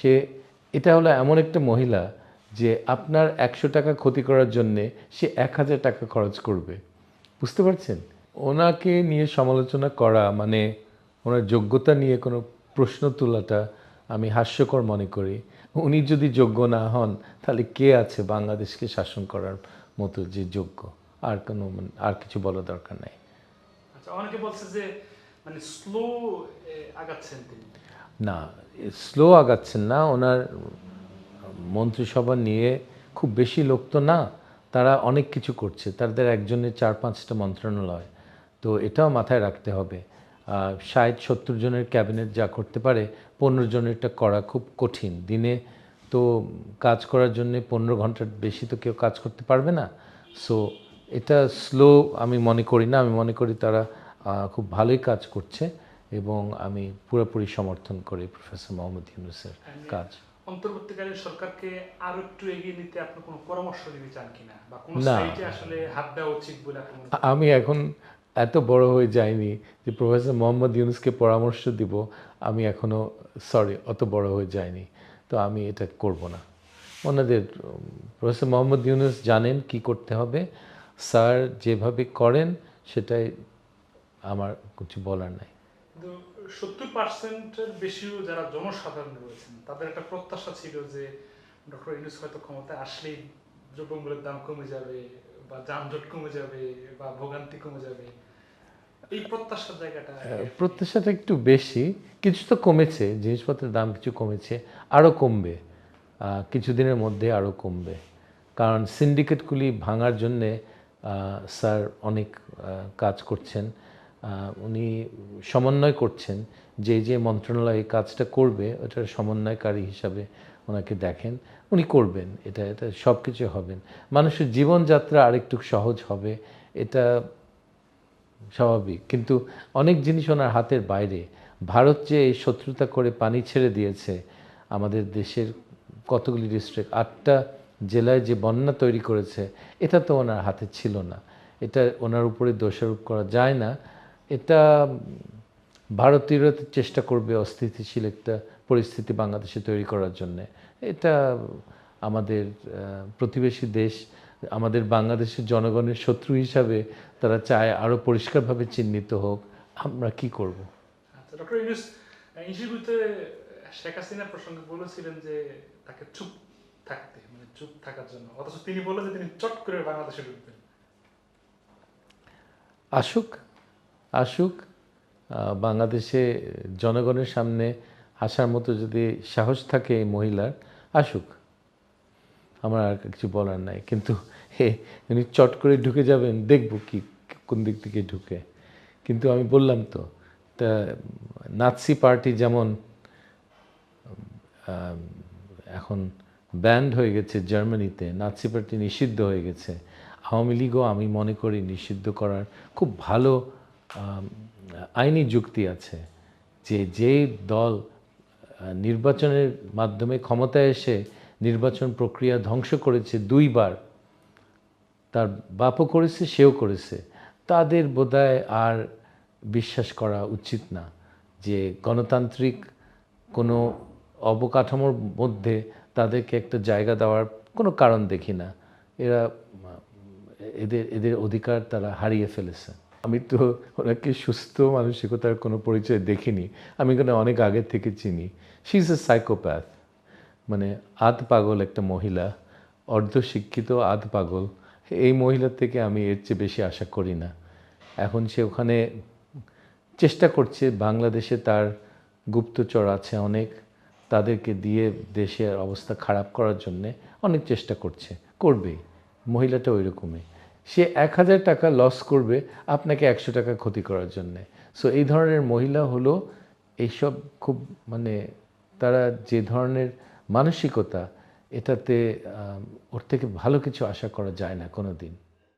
সে এটা হলো এমন একটা মহিলা যে আপনার ১০০ টাকা ক্ষতি করার জন্যে সে ১,০০০ টাকা খরচ করবে। বুঝতে পারছেন? ওনাকে নিয়ে সমালোচনা করা মানে ওনার যোগ্যতা নিয়ে কোনো প্রশ্ন তোলাটা আমি হাস্যকর মনে করি। উনি যদি যোগ্য না হন তাহলে কে আছে বাংলাদেশকে শাসন করার মতো যে যোগ্য? আর কোনো আর কিছু বলার দরকার নাই। আচ্ছা, অনেকে বলছে যে মানে স্লো আগাচ্ছেন তিনি। না, স্লো আগাচ্ছেন না। ওনার মন্ত্রিসভা নিয়ে খুব বেশি লোক তো না। তারা অনেক কিছু করছে। তাদের একজনের ৪-৫টা মন্ত্রণালয়। তো এটাও মাথায় রাখতে হবে। ৬০-৭০ জনের ক্যাবিনেট যা করতে পারে ১৫ জনেরটা করা খুব কঠিন। দিনে তো কাজ করার জন্যে ১৫ ঘন্টার বেশি তো কেউ কাজ করতে পারবে না। সো এটা স্লো আমি মনে করি না। আমি মনে করি তারা খুব ভালোই কাজ করছে এবং আমি পুরোপুরি সমর্থন করি প্রফেসর মোহাম্মদ ইউনূসের কাজ। অন্তর্বর্তীকালীন সরকারকে আরো একটু এগিয়ে নিতে আপনি কোনো পরামর্শ দিতে চান কিনা, বা কোনো না, সাইটে আসলে হাত দেওয়া উচিত বলে আপনি মনে করেন? আমি এখন এত বড় হয়ে যাইনি যে প্রফেসর মোহাম্মদ ইউনূসকে পরামর্শ দিব। আমি এখনও অত বড় হয়ে যাইনি। তো আমি এটা করব না। ওনাদের প্রফেসর মোহাম্মদ ইউনূস জানেন কি করতে হবে। স্যার যেভাবে করেন সেটাই আমার কিছু বলার নাই। কিন্তু 70%-এর বেশিও যারা জনসাধারণ রয়েছেন তাদের একটা প্রত্যাশা ছিল যে ডক্টর ইউনূস হয়তো ক্ষমতায় আসলেই দ্রব্যমূল্যের দাম কমে যাবে, বা যানজট কমে যাবে, বা ভোগান্তি কমে যাবে। এই প্রত্যাশার জায়গাটা প্রত্যাশাটা একটু বেশি। কিছু তো কমেছে, জিনিসপত্রের দাম কিছু কমেছে, আরও কমবে। কিছুদিনের মধ্যে আরও কমবে। কারণ সিন্ডিকেটগুলি ভাঙার জন্যে স্যার অনেক কাজ করছেন। উনি সমন্বয় করছেন যে মন্ত্রণালয় এই কাজটা করবে ওটার সমন্বয়কারী হিসাবে ওনাকে দেখেন। উনি করবেন, এটা সব কিছু হবেন। মানুষের জীবনযাত্রা আরেকটু সহজ হবে, এটা স্বাভাবিক। কিন্তু অনেক জিনিস ওনার হাতের বাইরে। ভারত যে এই শত্রুতা করে পানি ছেড়ে দিয়েছে আমাদের দেশের কতগুলি ডিস্ট্রিক্ট, ৮টা জেলায় যে বন্যা তৈরি করেছে, এটা তো ওনার হাতে ছিল না। এটা ওনার উপরে দোষারোপ করা যায় না। এটা ভারতীয়রা চেষ্টা করবে অস্থিতিশীল একটা পরিস্থিতি বাংলাদেশে তৈরি করার জন্যে। এটা আমাদের প্রতিবেশী দেশ, আমাদের বাংলাদেশের জনগণের শত্রু হিসাবে তারা চায় আরও পরিষ্কারভাবে চিহ্নিত হোক। আমরা কি করব? আচ্ছা, ডক্টর ইউনূস ইন্টারভিউতে শেখ হাসিনা প্রসঙ্গে বলেছিলেন যে তাকে চুপ থাকতে, মানে চুপ থাকার জন্য, অথচ তিনি বললেন যে তিনি চট করে বাংলাদেশে ঢুকবেন। আসুক, আসুক। বাংলাদেশে জনগণের সামনে আসার মতো যদি সাহস থাকে এই মহিলার, আসুক। আমার আর কিছু বলার নাই। কিন্তু উনি চট করে ঢুকে যাবেন, দেখব কি কোন দিক থেকে ঢুকে। কিন্তু আমি বললাম তো, তা নাৎসি পার্টি যেমন এখন ব্যান্ড হয়ে গেছে জার্মানিতে, নাৎসি পার্টি নিষিদ্ধ হয়ে গেছে। আওয়ামী লীগও আমি মনে করি নিষিদ্ধ করার খুব ভালো আইনি যুক্তি আছে। যে দল নির্বাচনের মাধ্যমে ক্ষমতায় এসে নির্বাচন প্রক্রিয়া ধ্বংস করেছে ২ বার, তার বাপও করেছে, সেও করেছে, তাদের বোধহয় আর বিশ্বাস করা উচিত না যে গণতান্ত্রিক কোনো অবকাঠামোর মধ্যে তাদেরকে একটা জায়গা দেওয়ার কোনো কারণ দেখি না। এরা এদের অধিকার তারা হারিয়ে ফেলেছে। আমি তো ওনাকে সুস্থ মানসিকতার কোনো পরিচয় দেখিনি। আমি এখানে অনেক আগে থেকে চিনি। শি ইজ এ সাইকোপ্যাথ, মানে আধ পাগল একটা মহিলা, অর্ধশিক্ষিত আধ পাগল। এই মহিলার থেকে আমি এর চেয়ে বেশি আশা করি না। এখন সে ওখানে চেষ্টা করছে, বাংলাদেশে তার গুপ্তচর আছে অনেক, তাদেরকে দিয়ে দেশের অবস্থা খারাপ করার জন্যে অনেক চেষ্টা করছে, করবেই। মহিলাটা ওই রকমই। সে ১,০০০ টাকা লস করবে আপনাকে ১০০ টাকা ক্ষতি করার জন্যে। সো এই ধরনের মহিলা হলো এইসব খুব মানে তারা যে ধরনের মানসিকতা, এটাতে ওর থেকে ভালো কিছু আশা করা যায় না কোনো দিন।